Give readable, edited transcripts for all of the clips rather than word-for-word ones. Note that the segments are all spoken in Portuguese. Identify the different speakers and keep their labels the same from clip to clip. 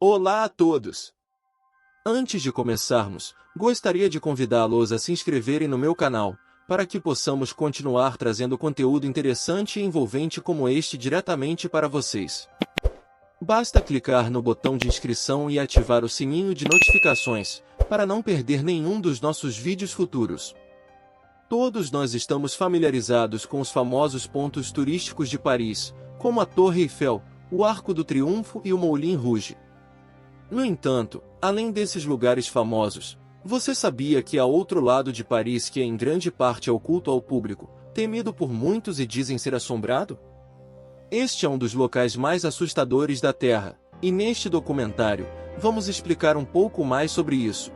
Speaker 1: Olá a todos! Antes de começarmos, gostaria de convidá-los a se inscreverem no meu canal, para que possamos continuar trazendo conteúdo interessante e envolvente como este diretamente para vocês. Basta clicar no botão de inscrição e ativar o sininho de notificações, para não perder nenhum dos nossos vídeos futuros. Todos nós estamos familiarizados com os famosos pontos turísticos de Paris, como a Torre Eiffel, o Arco do Triunfo e o Moulin Rouge. No entanto, além desses lugares famosos, você sabia que há outro lado de Paris que em grande parte é oculto ao público, temido por muitos e dizem ser assombrado? Este é um dos locais mais assustadores da Terra, e neste documentário, vamos explicar um pouco mais sobre isso.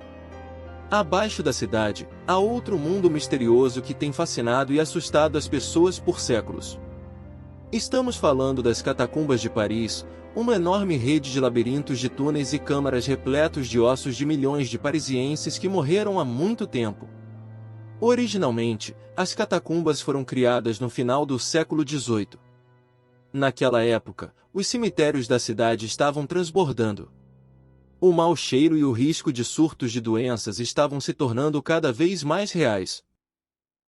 Speaker 1: Abaixo da cidade, há outro mundo misterioso que tem fascinado e assustado as pessoas por séculos. Estamos falando das Catacumbas de Paris, uma enorme rede de labirintos de túneis e câmaras repletos de ossos de milhões de parisienses que morreram há muito tempo. Originalmente, as catacumbas foram criadas no final do século XVIII. Naquela época, os cemitérios da cidade estavam transbordando. O mau cheiro e o risco de surtos de doenças estavam se tornando cada vez mais reais.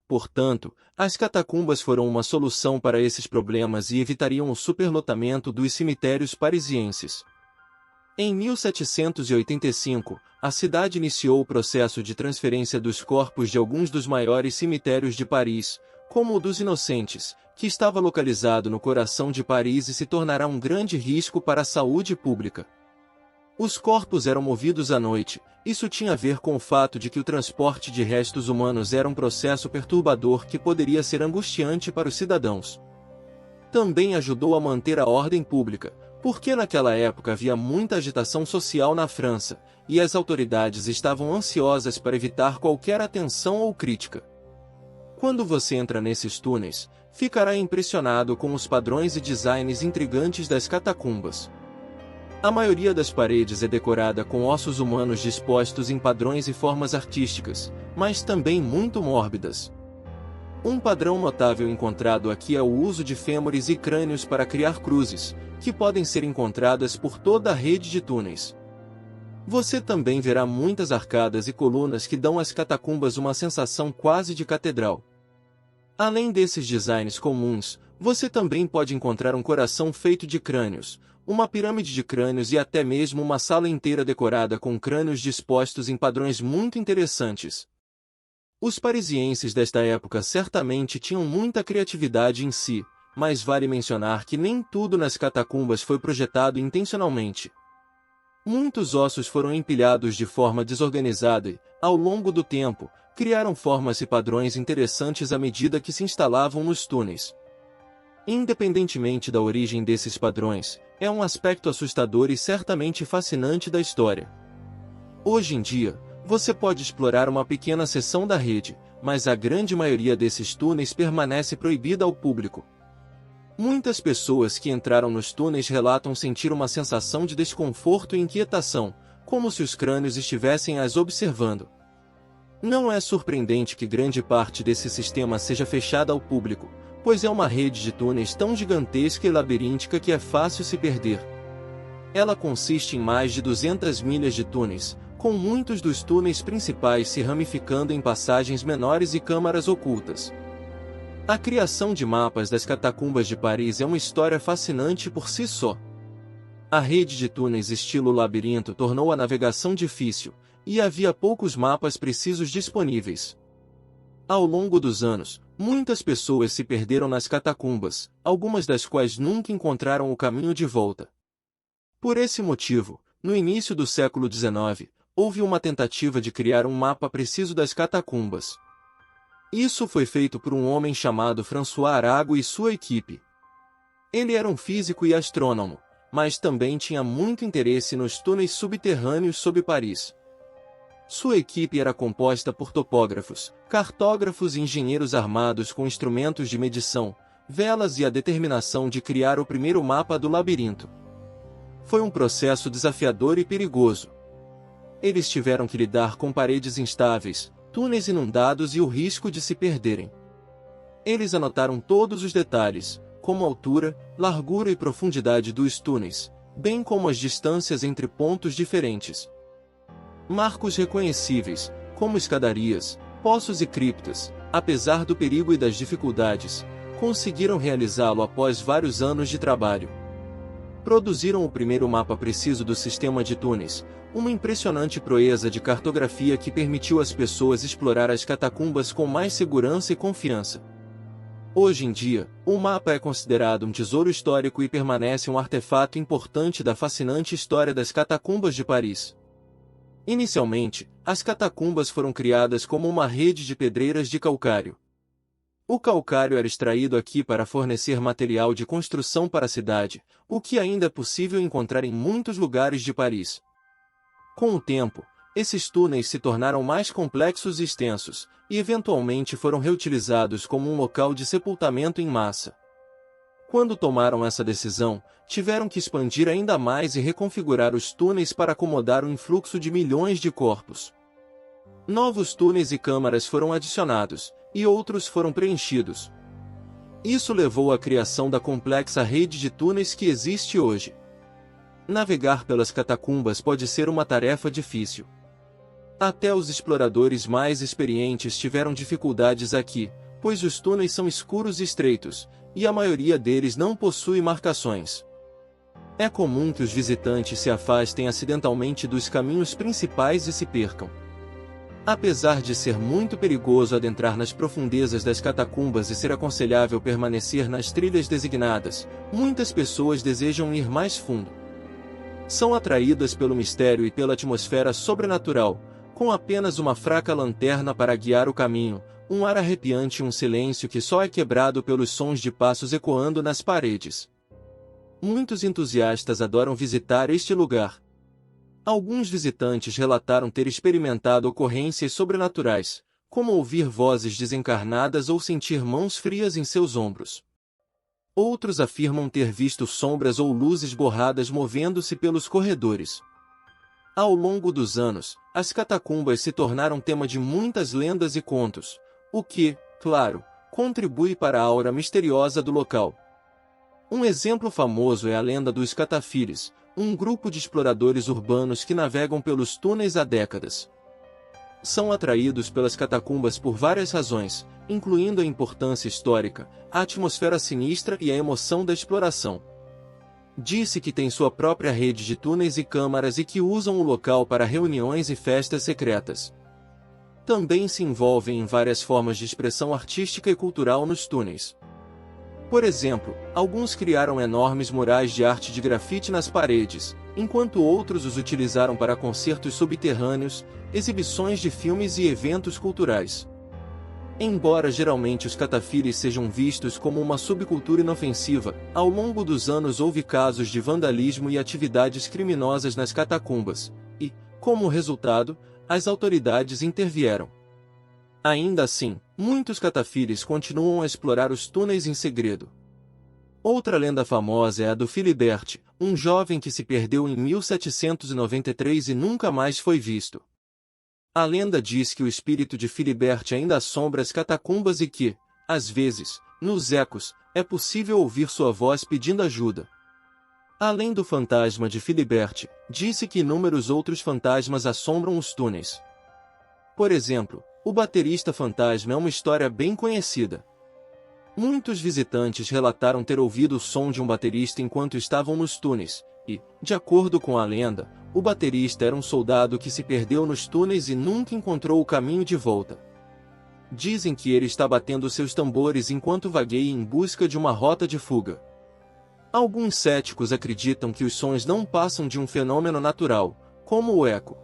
Speaker 1: Portanto, as catacumbas foram uma solução para esses problemas e evitariam o superlotamento dos cemitérios parisienses. Em 1785, a cidade iniciou o processo de transferência dos corpos de alguns dos maiores cemitérios de Paris, como o dos Inocentes, que estava localizado no coração de Paris e se tornará um grande risco para a saúde pública. Os corpos eram movidos à noite. Isso tinha a ver com o fato de que o transporte de restos humanos era um processo perturbador que poderia ser angustiante para os cidadãos. Também ajudou a manter a ordem pública, porque naquela época havia muita agitação social na França, e as autoridades estavam ansiosas para evitar qualquer atenção ou crítica. Quando você entra nesses túneis, ficará impressionado com os padrões e designs intrigantes das catacumbas. A maioria das paredes é decorada com ossos humanos dispostos em padrões e formas artísticas, mas também muito mórbidas. Um padrão notável encontrado aqui é o uso de fêmures e crânios para criar cruzes, que podem ser encontradas por toda a rede de túneis. Você também verá muitas arcadas e colunas que dão às catacumbas uma sensação quase de catedral. Além desses designs comuns, você também pode encontrar um coração feito de crânios, uma pirâmide de crânios e até mesmo uma sala inteira decorada com crânios dispostos em padrões muito interessantes. Os parisienses desta época certamente tinham muita criatividade em si, mas vale mencionar que nem tudo nas catacumbas foi projetado intencionalmente. Muitos ossos foram empilhados de forma desorganizada e, ao longo do tempo, criaram formas e padrões interessantes à medida que se instalavam nos túneis. Independentemente da origem desses padrões, é um aspecto assustador e certamente fascinante da história. Hoje em dia, você pode explorar uma pequena seção da rede, mas a grande maioria desses túneis permanece proibida ao público. Muitas pessoas que entraram nos túneis relatam sentir uma sensação de desconforto e inquietação, como se os crânios estivessem as observando. Não é surpreendente que grande parte desse sistema seja fechada ao público, pois é uma rede de túneis tão gigantesca e labiríntica que é fácil se perder. Ela consiste em mais de 200 milhas de túneis, com muitos dos túneis principais se ramificando em passagens menores e câmaras ocultas. A criação de mapas das catacumbas de Paris é uma história fascinante por si só. A rede de túneis estilo labirinto tornou a navegação difícil, e havia poucos mapas precisos disponíveis. Ao longo dos anos, muitas pessoas se perderam nas catacumbas, algumas das quais nunca encontraram o caminho de volta. Por esse motivo, no início do século XIX, houve uma tentativa de criar um mapa preciso das catacumbas. Isso foi feito por um homem chamado François Arago e sua equipe. Ele era um físico e astrônomo, mas também tinha muito interesse nos túneis subterrâneos sob Paris. Sua equipe era composta por topógrafos, cartógrafos e engenheiros armados com instrumentos de medição, velas e a determinação de criar o primeiro mapa do labirinto. Foi um processo desafiador e perigoso. Eles tiveram que lidar com paredes instáveis, túneis inundados e o risco de se perderem. Eles anotaram todos os detalhes, como a altura, largura e profundidade dos túneis, bem como as distâncias entre pontos diferentes. Marcos reconhecíveis, como escadarias, poços e criptas, apesar do perigo e das dificuldades, conseguiram realizá-lo após vários anos de trabalho. Produziram o primeiro mapa preciso do sistema de túneis, uma impressionante proeza de cartografia que permitiu às pessoas explorar as catacumbas com mais segurança e confiança. Hoje em dia, o mapa é considerado um tesouro histórico e permanece um artefato importante da fascinante história das catacumbas de Paris. Inicialmente, as catacumbas foram criadas como uma rede de pedreiras de calcário. O calcário era extraído aqui para fornecer material de construção para a cidade, o que ainda é possível encontrar em muitos lugares de Paris. Com o tempo, esses túneis se tornaram mais complexos e extensos, e eventualmente foram reutilizados como um local de sepultamento em massa. Quando tomaram essa decisão, tiveram que expandir ainda mais e reconfigurar os túneis para acomodar o influxo de milhões de corpos. Novos túneis e câmaras foram adicionados, e outros foram preenchidos. Isso levou à criação da complexa rede de túneis que existe hoje. Navegar pelas catacumbas pode ser uma tarefa difícil. Até os exploradores mais experientes tiveram dificuldades aqui, pois os túneis são escuros e estreitos, e a maioria deles não possui marcações. É comum que os visitantes se afastem acidentalmente dos caminhos principais e se percam. Apesar de ser muito perigoso adentrar nas profundezas das catacumbas e ser aconselhável permanecer nas trilhas designadas, muitas pessoas desejam ir mais fundo. São atraídas pelo mistério e pela atmosfera sobrenatural, com apenas uma fraca lanterna para guiar o caminho, um ar arrepiante e um silêncio que só é quebrado pelos sons de passos ecoando nas paredes. Muitos entusiastas adoram visitar este lugar. Alguns visitantes relataram ter experimentado ocorrências sobrenaturais, como ouvir vozes desencarnadas ou sentir mãos frias em seus ombros. Outros afirmam ter visto sombras ou luzes borradas movendo-se pelos corredores. Ao longo dos anos, as catacumbas se tornaram tema de muitas lendas e contos, o que, claro, contribui para a aura misteriosa do local. Um exemplo famoso é a lenda dos Catafiles, um grupo de exploradores urbanos que navegam pelos túneis há décadas. São atraídos pelas catacumbas por várias razões, incluindo a importância histórica, a atmosfera sinistra e a emoção da exploração. Disse que tem sua própria rede de túneis e câmaras e que usam o local para reuniões e festas secretas. Também se envolvem em várias formas de expressão artística e cultural nos túneis. Por exemplo, alguns criaram enormes murais de arte de grafite nas paredes, enquanto outros os utilizaram para concertos subterrâneos, exibições de filmes e eventos culturais. Embora geralmente os catafiles sejam vistos como uma subcultura inofensiva, ao longo dos anos houve casos de vandalismo e atividades criminosas nas catacumbas, e, como resultado, as autoridades intervieram. Ainda assim, muitos catafiles continuam a explorar os túneis em segredo. Outra lenda famosa é a do Philibert, um jovem que se perdeu em 1793 e nunca mais foi visto. A lenda diz que o espírito de Philibert ainda assombra as catacumbas e que, às vezes, nos ecos, é possível ouvir sua voz pedindo ajuda. Além do fantasma de Philibert, disse que inúmeros outros fantasmas assombram os túneis. Por exemplo, o baterista fantasma é uma história bem conhecida. Muitos visitantes relataram ter ouvido o som de um baterista enquanto estavam nos túneis, e, de acordo com a lenda, o baterista era um soldado que se perdeu nos túneis e nunca encontrou o caminho de volta. Dizem que ele está batendo seus tambores enquanto vagueia em busca de uma rota de fuga. Alguns céticos acreditam que os sons não passam de um fenômeno natural, como o eco.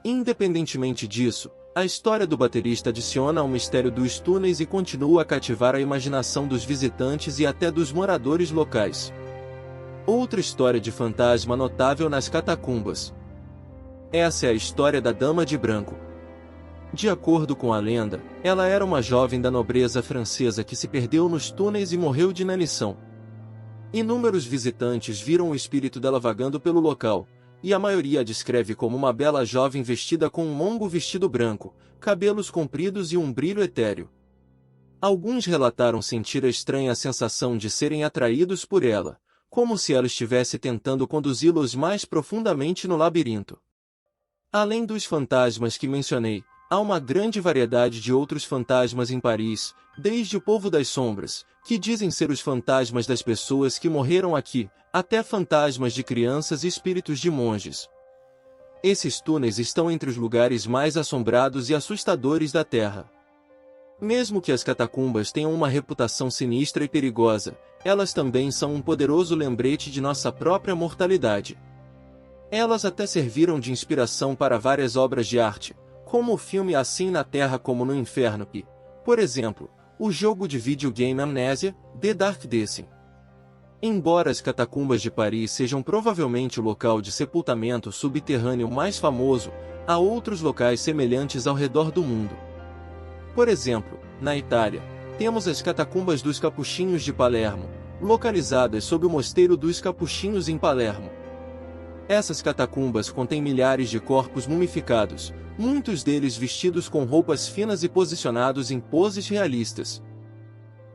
Speaker 1: Independentemente disso, a história do baterista adiciona ao mistério dos túneis e continua a cativar a imaginação dos visitantes e até dos moradores locais. Outra história de fantasma notável nas catacumbas. Essa é a história da Dama de Branco. De acordo com a lenda, ela era uma jovem da nobreza francesa que se perdeu nos túneis e morreu de inanição. Inúmeros visitantes viram o espírito dela vagando pelo local, e a maioria a descreve como uma bela jovem vestida com um longo vestido branco, cabelos compridos e um brilho etéreo. Alguns relataram sentir a estranha sensação de serem atraídos por ela, como se ela estivesse tentando conduzi-los mais profundamente no labirinto. Além dos fantasmas que mencionei, há uma grande variedade de outros fantasmas em Paris, desde o povo das sombras, que dizem ser os fantasmas das pessoas que morreram aqui, até fantasmas de crianças e espíritos de monges. Esses túneis estão entre os lugares mais assombrados e assustadores da Terra. Mesmo que as catacumbas tenham uma reputação sinistra e perigosa, elas também são um poderoso lembrete de nossa própria mortalidade. Elas até serviram de inspiração para várias obras de arte, como o filme Assim na Terra como no Inferno e, por exemplo, o jogo de videogame Amnésia, The Dark Descent. Embora as catacumbas de Paris sejam provavelmente o local de sepultamento subterrâneo mais famoso, há outros locais semelhantes ao redor do mundo. Por exemplo, na Itália, temos as Catacumbas dos Capuchinhos de Palermo, localizadas sob o Mosteiro dos Capuchinhos em Palermo. Essas catacumbas contêm milhares de corpos mumificados, muitos deles vestidos com roupas finas e posicionados em poses realistas.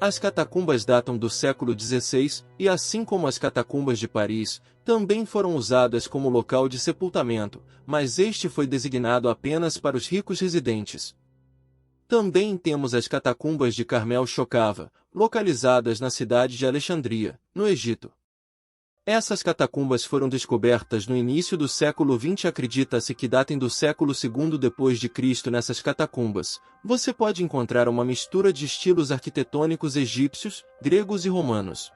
Speaker 1: As catacumbas datam do século XVI, e assim como as catacumbas de Paris, também foram usadas como local de sepultamento, mas este foi designado apenas para os ricos residentes. Também temos as catacumbas de Carmel Chocava, localizadas na cidade de Alexandria, no Egito. Essas catacumbas foram descobertas no início do século XX. Acredita-se que datem do século II depois de Cristo. Nessas catacumbas, você pode encontrar uma mistura de estilos arquitetônicos egípcios, gregos e romanos.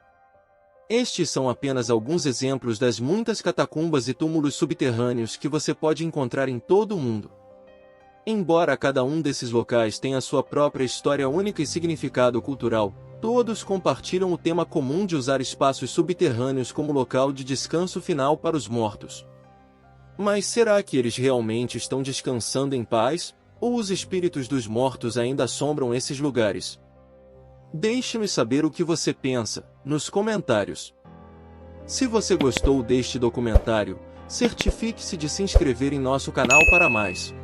Speaker 1: Estes são apenas alguns exemplos das muitas catacumbas e túmulos subterrâneos que você pode encontrar em todo o mundo. Embora cada um desses locais tenha sua própria história única e significado cultural, todos compartilham o tema comum de usar espaços subterrâneos como local de descanso final para os mortos. Mas será que eles realmente estão descansando em paz, ou os espíritos dos mortos ainda assombram esses lugares? Deixe-me saber o que você pensa, nos comentários. Se você gostou deste documentário, certifique-se de se inscrever em nosso canal para mais.